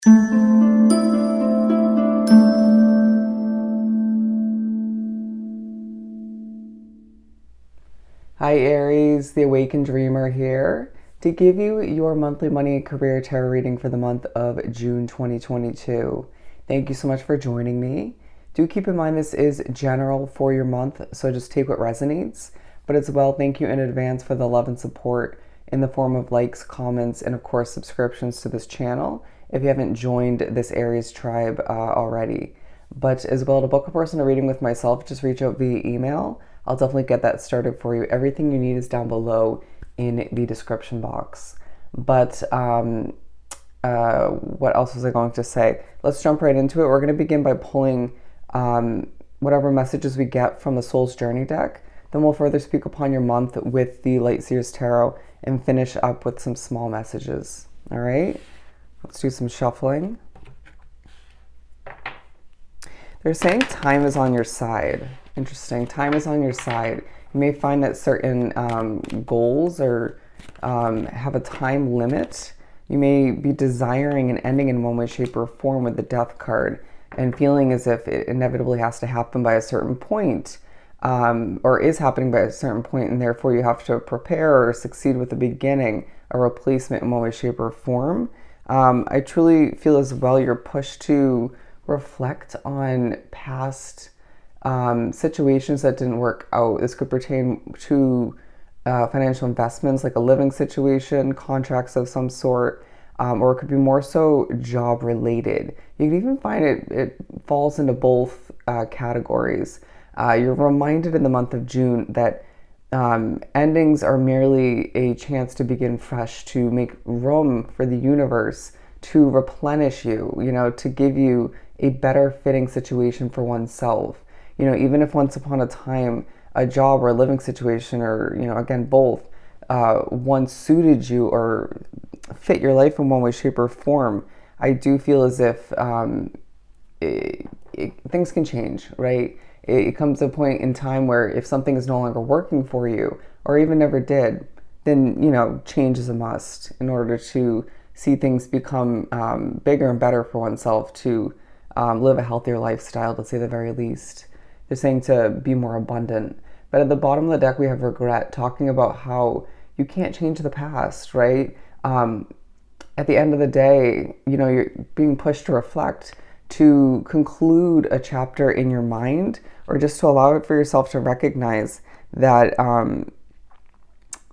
Hi Aries, the Awakened Dreamer here to give you your monthly money and career tarot reading for the month of June 2022. Thank you so much for joining me. Do keep in mind this is general for your month, so just take what resonates. But as well, thank you in advance for the love and support in the form of likes, comments, and of course subscriptions to this channel if you haven't joined this Aries tribe already. But as well, to book a personal reading with myself, just reach out via email. I'll definitely get that started for you. Everything you need is down below in the description box. But what else was I going to say? Let's jump right into it. We're going to begin by pulling whatever messages we get from the Soul's Journey deck. Then we'll further speak upon your month with the Light Seers Tarot and finish up with some small messages. All right? Let's do some shuffling. They're saying time is on your side. Interesting. Time is on your side. You may find that certain goals or have a time limit. You may be desiring an ending in one way, shape, or form with the Death card and feeling as if it inevitably has to happen by a certain point or is happening by a certain point, and therefore you have to prepare or succeed with the beginning, a replacement in one way, shape, or form. I truly feel as well you're pushed to reflect on past situations that didn't work out. This could pertain to financial investments, like a living situation, contracts of some sort, or it could be more so job related. You can even find it falls into both categories. You're reminded in the month of June that endings are merely a chance to begin fresh, to make room for the universe to replenish you, to give you a better fitting situation for oneself. Even if once upon a time a job or a living situation, or again both, once suited you or fit your life in one way, shape, or form, I do feel as if things can change, right? It comes to a point in time where if something is no longer working for you, or even never did, then change is a must in order to see things become bigger and better for oneself, to live a healthier lifestyle, to say the very least. They're saying to be more abundant. But at the bottom of the deck, we have regret, talking about how you can't change the past, right? At the end of the day, you're being pushed to reflect, to conclude a chapter in your mind, or just to allow it for yourself to recognize that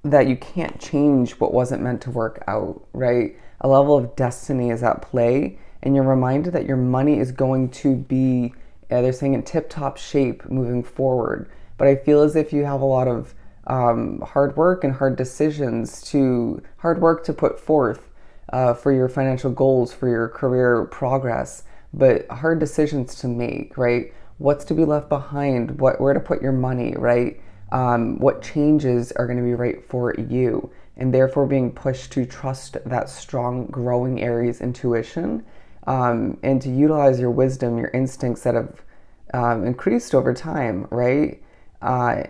that you can't change what wasn't meant to work out, right? A level of destiny is at play, and you're reminded that your money is going to be, they're saying, in tip-top shape moving forward. But I feel as if you have a lot of hard work and hard work to put forth for your financial goals, for your career progress, but hard decisions to make, right? What's to be left behind, where to put your money, right? What changes are going to be right for you, and therefore being pushed to trust that strong, growing Aries intuition, and to utilize your wisdom, your instincts that have increased over time, right?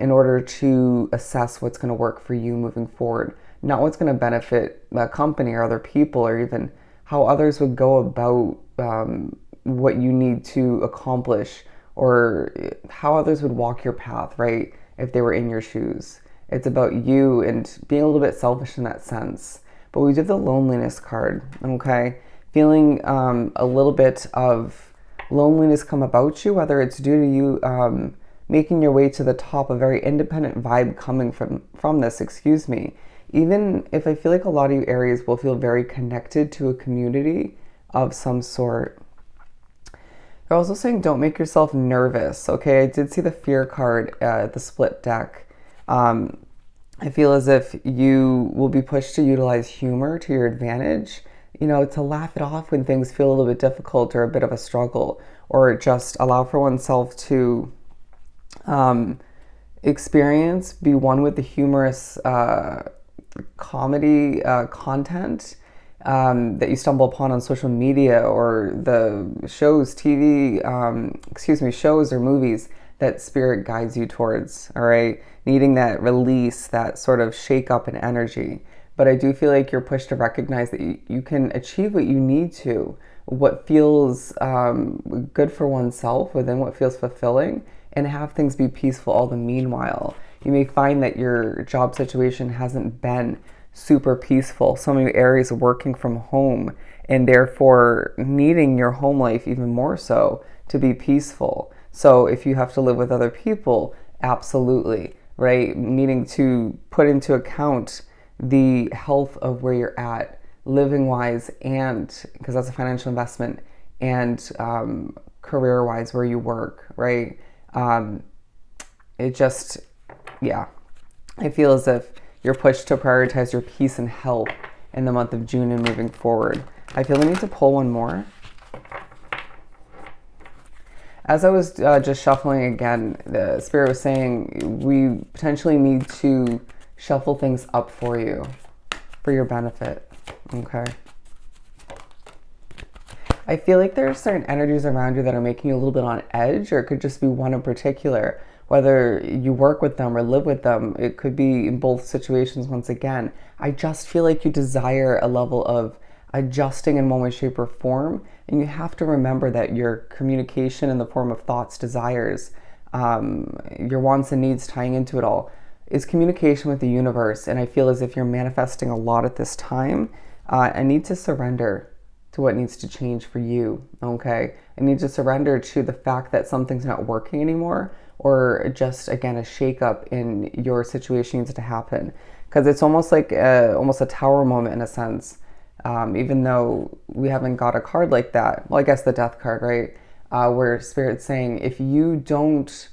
In order to assess what's going to work for you moving forward, not what's going to benefit the company or other people, or even how others would go about what you need to accomplish, or how others would walk your path, right? If they were in your shoes. It's about you and being a little bit selfish in that sense. But we did the loneliness card, okay? Feeling a little bit of loneliness come about you, whether it's due to you making your way to the top, a very independent vibe coming from this, even if I feel like a lot of you Aries will feel very connected to a community of some sort. They're also saying don't make yourself nervous, okay? I did see the fear card at the split deck. I feel as if you will be pushed to utilize humor to your advantage, to laugh it off when things feel a little bit difficult or a bit of a struggle, or just allow for oneself to experience, be one with the humorous comedy content that you stumble upon on social media, or the shows, shows or movies that spirit guides you towards, all right? Needing that release, that sort of shake up in energy. But I do feel like you're pushed to recognize that you can achieve what you need to what feels good for oneself, within what feels fulfilling, and have things be peaceful all the meanwhile. You may find that your job situation hasn't been super peaceful. Some of you Aries are working from home and therefore needing your home life even more so to be peaceful. So if you have to live with other people, absolutely, right? Needing to put into account the health of where you're at, living wise, and because that's a financial investment, and career wise, where you work, right? It just, yeah, I feel as if you're pushed to prioritize your peace and health in the month of June and moving forward. I feel we need to pull one more. As I was just shuffling again, the Spirit was saying we potentially need to shuffle things up for you, for your benefit, okay? I feel like there are certain energies around you that are making you a little bit on edge, or it could just be one in particular. Whether you work with them or live with them, it could be in both situations once again. I just feel like you desire a level of adjusting in one way, shape, or form. And you have to remember that your communication in the form of thoughts, desires, your wants and needs tying into it all is communication with the universe. And I feel as if you're manifesting a lot at this time. I need to surrender to what needs to change for you, okay? I need to surrender to the fact that something's not working anymore, or just, again, a shakeup in your situation needs to happen. Because it's almost like almost a tower moment in a sense. Even though we haven't got a card like that. Well, I guess the death card, right? Where Spirit's saying, if you don't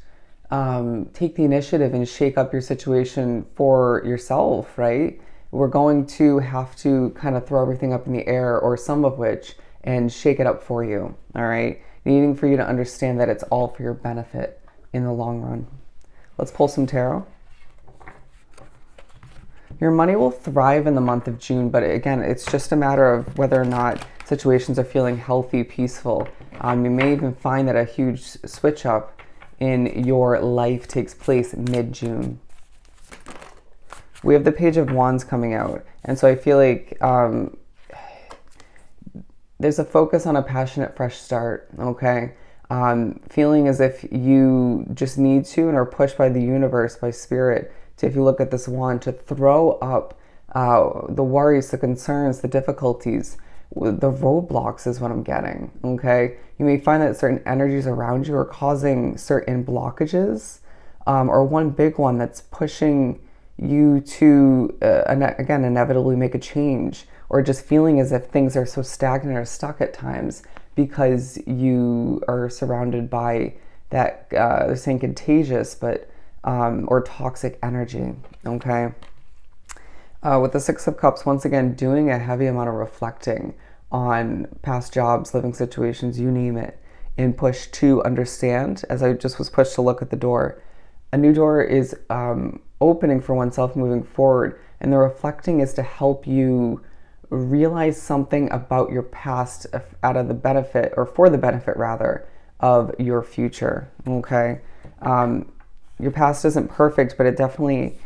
take the initiative and shake up your situation for yourself, right? We're going to have to kind of throw everything up in the air, or some of which, and shake it up for you, all right? Needing for you to understand that it's all for your benefit in the long run. Let's pull some tarot. Your money will thrive in the month of June, but again, it's just a matter of whether or not situations are feeling healthy, peaceful. You may even find that a huge switch up in your life takes place mid-June. We have the Page of Wands coming out, and so I feel like there's a focus on a passionate fresh start, okay? Feeling as if you just need to and are pushed by the universe, by Spirit, to, if you look at this wand, to throw up the worries, the concerns, the difficulties, the roadblocks is what I'm getting, okay? You may find that certain energies around you are causing certain blockages, or one big one that's pushing you to, again, inevitably make a change, or just feeling as if things are so stagnant or stuck at times because you are surrounded by that, they're saying contagious, but or toxic energy, okay? With the Six of Cups, once again, doing a heavy amount of reflecting on past jobs, living situations, you name it, and push to understand, as I just was pushed to look at the door. A new door is opening for oneself moving forward, and the reflecting is to help you realize something about your past out of the benefit, or for the benefit rather, of your future, okay? Your past isn't perfect, but it definitely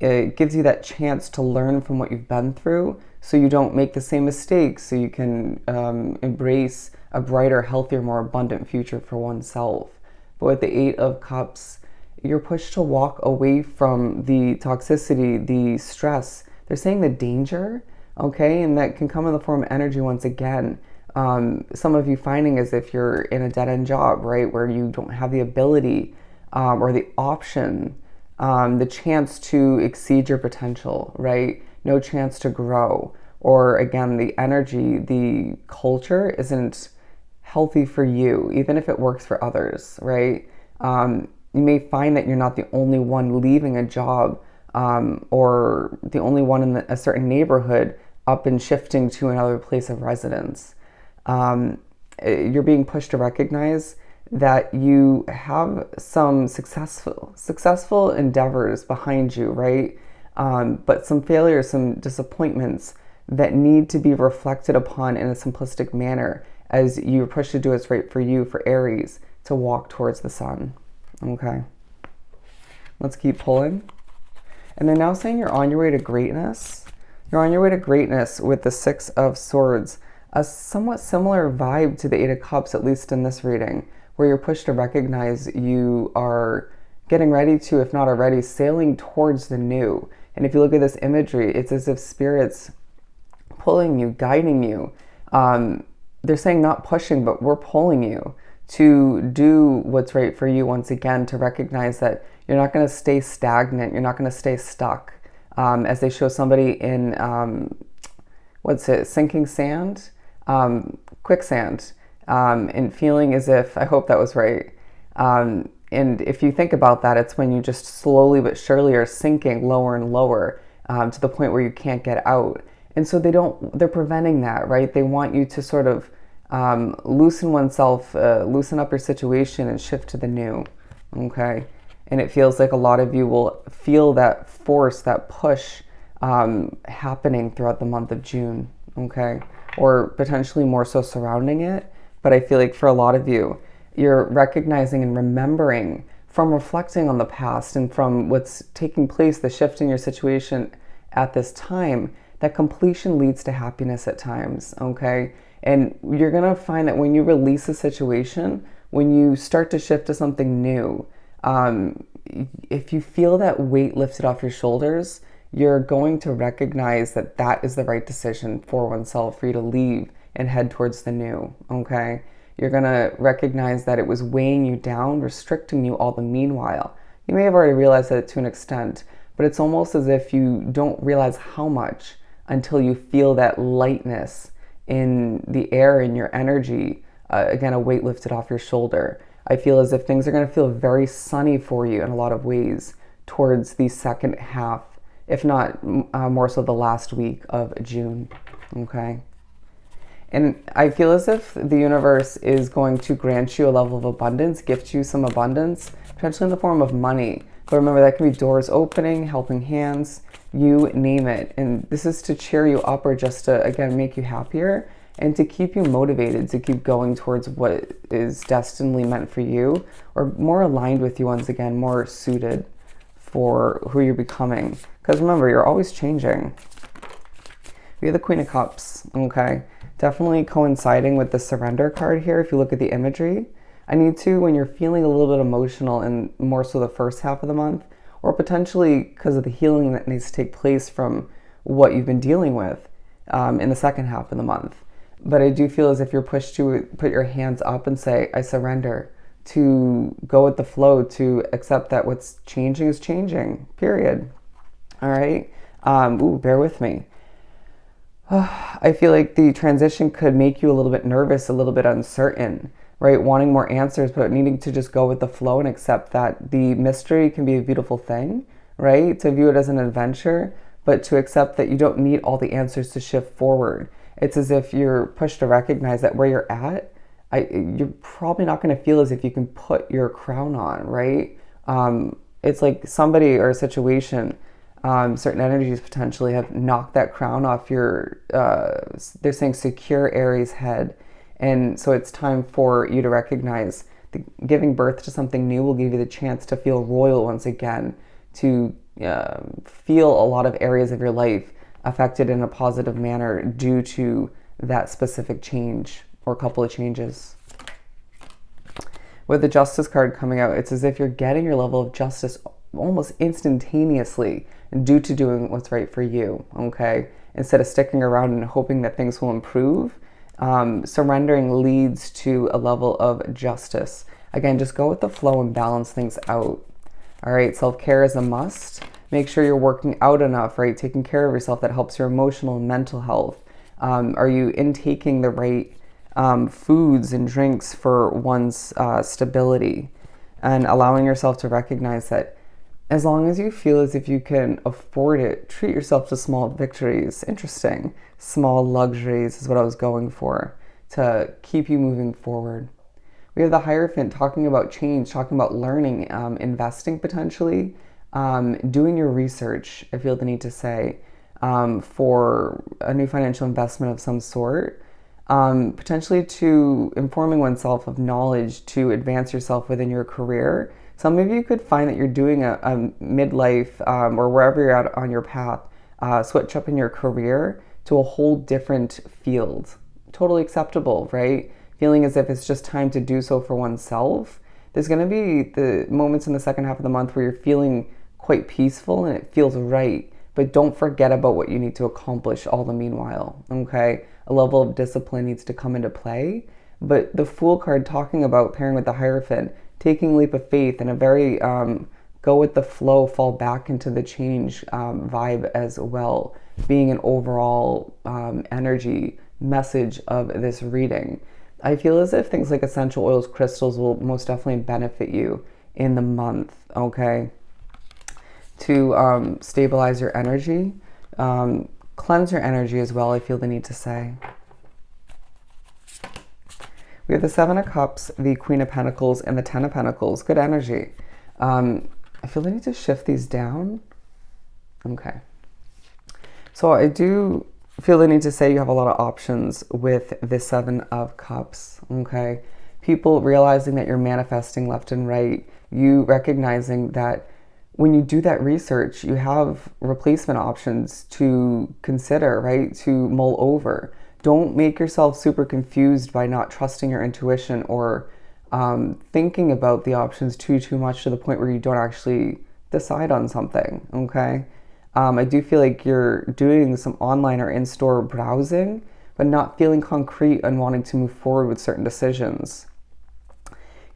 gives you that chance to learn from what you've been through, so you don't make the same mistakes, so you can embrace a brighter, healthier, more abundant future for oneself. But with the Eight of Cups, you're pushed to walk away from the toxicity, the stress. They're saying the danger, okay? And that can come in the form of energy once again. Some of you finding as if you're in a dead-end job, right? Where you don't have the ability or the option, the chance to exceed your potential, right? No chance to grow. Or again, the energy, the culture isn't healthy for you, even if it works for others, right? You may find that you're not the only one leaving a job, or the only one in a certain neighborhood up and shifting to another place of residence. You're being pushed to recognize that you have some successful endeavors behind you, right? But some failures, some disappointments that need to be reflected upon in a simplistic manner as you're pushed to do what's right for you, for Aries, to walk towards the sun. Okay, let's keep pulling. And they're now saying you're on your way to greatness. You're on your way to greatness with the Six of Swords. a somewhat similar vibe to the Eight of Cups, at least in this reading, where you're pushed to recognize you are getting ready to, if not already, sailing towards the new. And if you look at this imagery, it's as if spirits pulling you, guiding you. They're saying not pushing, but we're pulling you to do what's right for you once again, to recognize that you're not going to stay stagnant, you're not going to stay stuck. As they show somebody in, sinking sand, quicksand, and feeling as if, I hope that was right. And if you think about that, it's when you just slowly but surely are sinking lower and lower to the point where you can't get out. And so they're preventing that, right? They want you to sort of loosen oneself, loosen up your situation and shift to the new, okay? And it feels like a lot of you will feel that force, that push happening throughout the month of June, okay? Or potentially more so surrounding it. But I feel like for a lot of you, you're recognizing and remembering from reflecting on the past and from what's taking place, the shift in your situation at this time, that completion leads to happiness at times, okay? And you're gonna find that when you release a situation, when you start to shift to something new, if you feel that weight lifted off your shoulders, you're going to recognize that that is the right decision for oneself, for you to leave and head towards the new, okay? You're gonna recognize that it was weighing you down, restricting you all the meanwhile. You may have already realized that to an extent, but it's almost as if you don't realize how much until you feel that lightness in the air, in your energy, again, a weight lifted off your shoulder. I feel as if things are going to feel very sunny for you in a lot of ways towards the second half, if not more so the last week of June, okay? And I feel as if the universe is going to grant you a level of abundance, gift you some abundance, potentially in the form of money. But remember, that can be doors opening, helping hands, you name it. And this is to cheer you up or just to, again, make you happier and to keep you motivated to keep going towards what is destinedly meant for you, or more aligned with you once again, more suited for who you're becoming. Because remember, you're always changing. We have the Queen of Cups, okay? Definitely coinciding with the surrender card here if you look at the imagery. I need to, when you're feeling a little bit emotional and more so the first half of the month, or potentially because of the healing that needs to take place from what you've been dealing with in the second half of the month. But I do feel as if you're pushed to put your hands up and say, I surrender, to go with the flow, to accept that what's changing is changing, period. All right? Bear with me. I feel like the transition could make you a little bit nervous, a little bit uncertain, right? Wanting more answers, but needing to just go with the flow and accept that the mystery can be a beautiful thing, right? To view it as an adventure, but to accept that you don't need all the answers to shift forward. It's as if you're pushed to recognize that where you're at, you're probably not going to feel as if you can put your crown on, right? It's like somebody or a situation, certain energies potentially have knocked that crown off your, they're saying secure Aries head. And so it's time for you to recognize that giving birth to something new will give you the chance to feel royal once again, to feel a lot of areas of your life affected in a positive manner due to that specific change or a couple of changes. With the Justice card coming out, it's as if you're getting your level of justice almost instantaneously due to doing what's right for you, okay? Instead of sticking around and hoping that things will improve, surrendering leads to a level of justice. Again, just go with the flow and balance things out. All right, self-care is a must. Make sure you're working out enough, right? Taking care of yourself, that helps your emotional and mental health. Are you intaking the right foods and drinks for one's stability? And allowing yourself to recognize that as long as you feel as if you can afford it, treat yourself to small victories. Interesting. Small luxuries is what I was going for, to keep you moving forward. We have the Hierophant talking about change, talking about learning, investing potentially, doing your research, I feel the need to say, for a new financial investment of some sort, potentially to informing oneself of knowledge to advance yourself within your career. Some of you could find that you're doing a midlife or wherever you're at on your path, switch up in your career to a whole different field, totally acceptable, right? Feeling as if it's just time to do so for oneself. There's going to be the moments in the second half of the month where you're feeling quite peaceful and it feels right, but don't forget about what you need to accomplish all the meanwhile, okay? A level of discipline needs to come into play. But the Fool card talking about pairing with the Hierophant, taking a leap of faith and a very go with the flow, fall back into the change vibe as well, being an overall energy message of this reading. I feel as if things like essential oils, crystals will most definitely benefit you in the month, okay? To stabilize your energy, cleanse your energy as well, I feel the need to say. We have the Seven of Cups, the Queen of Pentacles, and the Ten of Pentacles. Good energy. I feel the need to shift these down. Okay. So I do feel the need to say you have a lot of options with the Seven of Cups, okay? People realizing that you're manifesting left and right, you recognizing that when you do that research, you have replacement options to consider, right? To mull over. Don't make yourself super confused by not trusting your intuition or thinking about the options too much to the point where you don't actually decide on something, okay? I do feel like you're doing some online or in-store browsing, but not feeling concrete and wanting to move forward with certain decisions.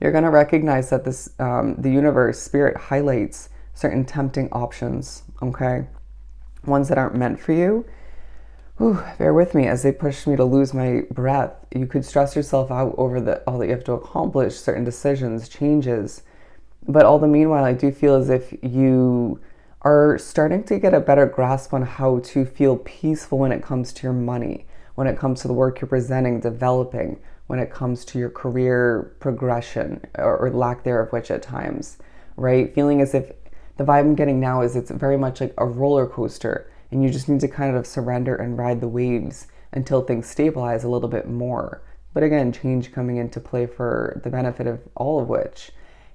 You're going to recognize that this, the universe, spirit highlights certain tempting options, okay? Ones that aren't meant for you. Whew, bear with me as they push me to lose my breath. You could stress yourself out over all that you have to accomplish, certain decisions, changes. But all the meanwhile, I do feel as if you are starting to get a better grasp on how to feel peaceful when it comes to your money, when it comes to the work you're presenting, developing, when it comes to your career progression or lack thereof, which at times, right? Feeling as if the vibe I'm getting now is it's very much like a roller coaster. And you just need to kind of surrender and ride the waves until things stabilize a little bit more. But again, change coming into play for the benefit of all of which.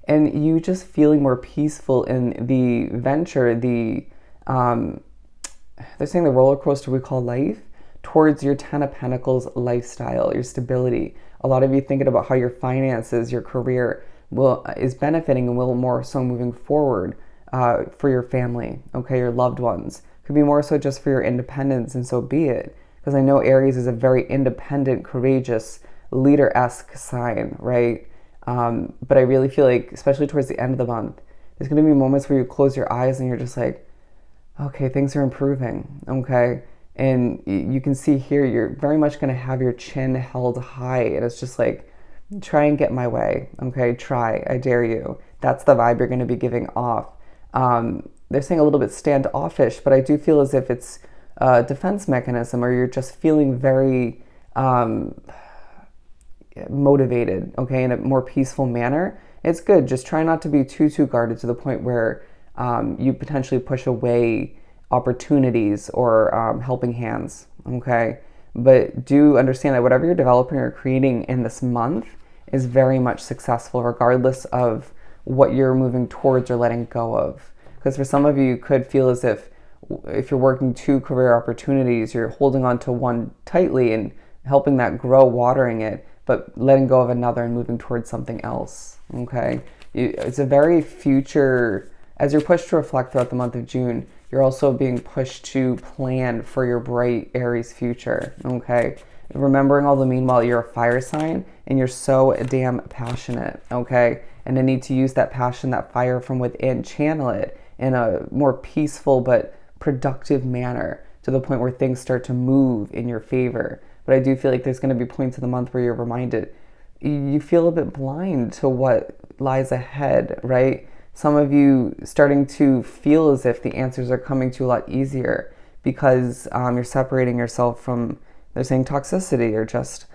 And you just feeling more peaceful in the venture, they're saying the roller coaster we call life, towards your Ten of Pentacles lifestyle, your stability. A lot of you thinking about how your finances, your career is benefiting and will more so moving forward for your family, okay, your loved ones. Could be more so just for your independence, and so be it. Because I know Aries is a very independent, courageous, leader-esque sign, right? But I really feel like, especially towards the end of the month, there's going to be moments where you close your eyes and you're just like, okay, things are improving, okay? And you can see here, you're very much going to have your chin held high. And it's just like, try and get my way, okay? Try, I dare you. That's the vibe you're going to be giving off. They're saying a little bit standoffish, but I do feel as if it's a defense mechanism, or you're just feeling very motivated, okay, in a more peaceful manner. It's good. Just try not to be too guarded to the point where you potentially push away opportunities or helping hands, okay? But do understand that whatever you're developing or creating in this month is very much successful, regardless of what you're moving towards or letting go of. Because for some of you, you could feel as if you're working two career opportunities, you're holding on to one tightly and helping that grow, watering it, but letting go of another and moving towards something else, okay? It's a very future, as you're pushed to reflect throughout the month of June, you're also being pushed to plan for your bright Aries future, okay? Remembering all the meanwhile, you're a fire sign and you're so damn passionate, okay? And the need to use that passion, that fire from within, channel it in a more peaceful but productive manner to the point where things start to move in your favor. But I do feel like there's going to be points in the month where you're reminded, you feel a bit blind to what lies ahead, right? Some of you starting to feel as if the answers are coming to you a lot easier because you're separating yourself from, they're saying toxicity or just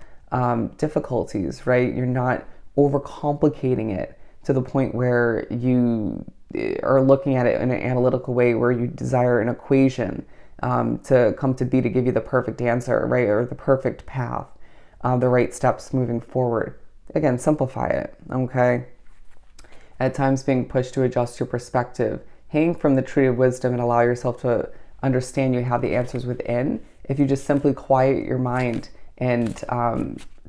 difficulties, right? You're not overcomplicating it to the point where you are looking at it in an analytical way where you desire an equation to come to be to give you the perfect answer, right? Or the perfect path, the right steps moving forward. Again, simplify it, okay? At times being pushed to adjust your perspective. Hang from the tree of wisdom and allow yourself to understand you have the answers within. If you just simply quiet your mind and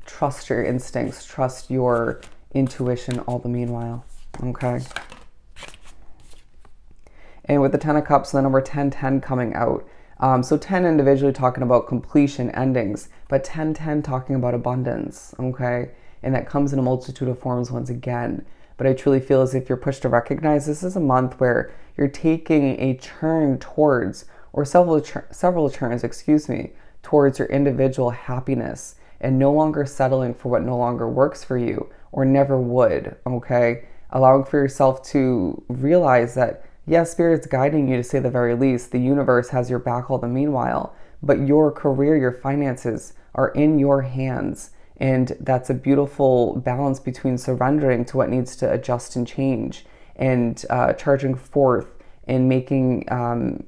trust your instincts, trust your intuition all the meanwhile, okay? And with the 10 of Cups, the number 1010 coming out. So 10 individually talking about completion, endings, but 1010 talking about abundance, okay? And that comes in a multitude of forms once again. But I truly feel as if you're pushed to recognize this is a month where you're taking a turn towards, or several turns, towards your individual happiness, and no longer settling for what no longer works for you or never would, okay? Allowing for yourself to realize that, yes, Spirit's guiding you, to say the very least. The universe has your back all the meanwhile, but your career, your finances are in your hands. And that's a beautiful balance between surrendering to what needs to adjust and change, and charging forth and making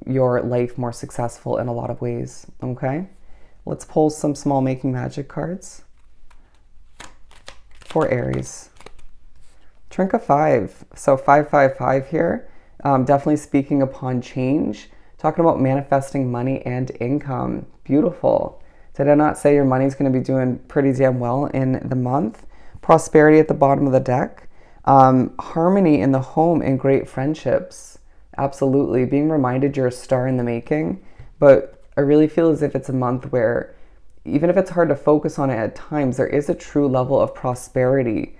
your life more successful in a lot of ways, okay? Let's pull some small making magic cards for Aries. Trinket 5, so 555 here. Definitely speaking upon change, talking about manifesting money and income. Beautiful. Did I not say your money's going to be doing pretty damn well in the month? Prosperity at the bottom of the deck. Harmony in the home and great friendships. Absolutely. Being reminded you're a star in the making. But I really feel as if it's a month where, even if it's hard to focus on it at times, there is a true level of prosperity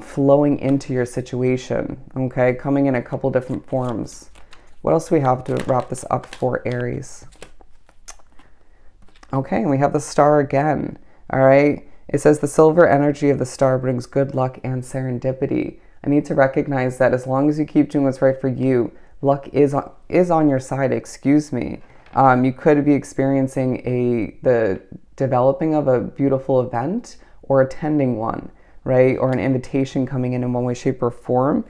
flowing into your situation, okay? Coming in a couple different forms. What else do we have to wrap this up for Aries? Okay, and we have the star again, all right? It says the silver energy of the star brings good luck and serendipity. I need to recognize that as long as you keep doing what's right for you, luck is on your side, You could be experiencing the developing of a beautiful event, or attending one, right? Or an invitation coming in one way, shape, or form.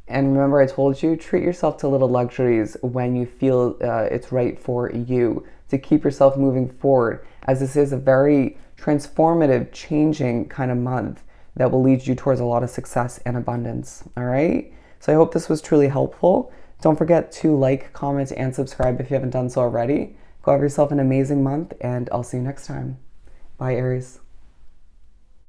And remember, I told you, treat yourself to little luxuries when you feel it's right for you, to keep yourself moving forward, as this is a very transformative, changing kind of month that will lead you towards a lot of success and abundance, all right? So I hope this was truly helpful. Don't forget to like, comment, and subscribe if you haven't done so already. Go have yourself an amazing month, and I'll see you next time. Bye, Aries.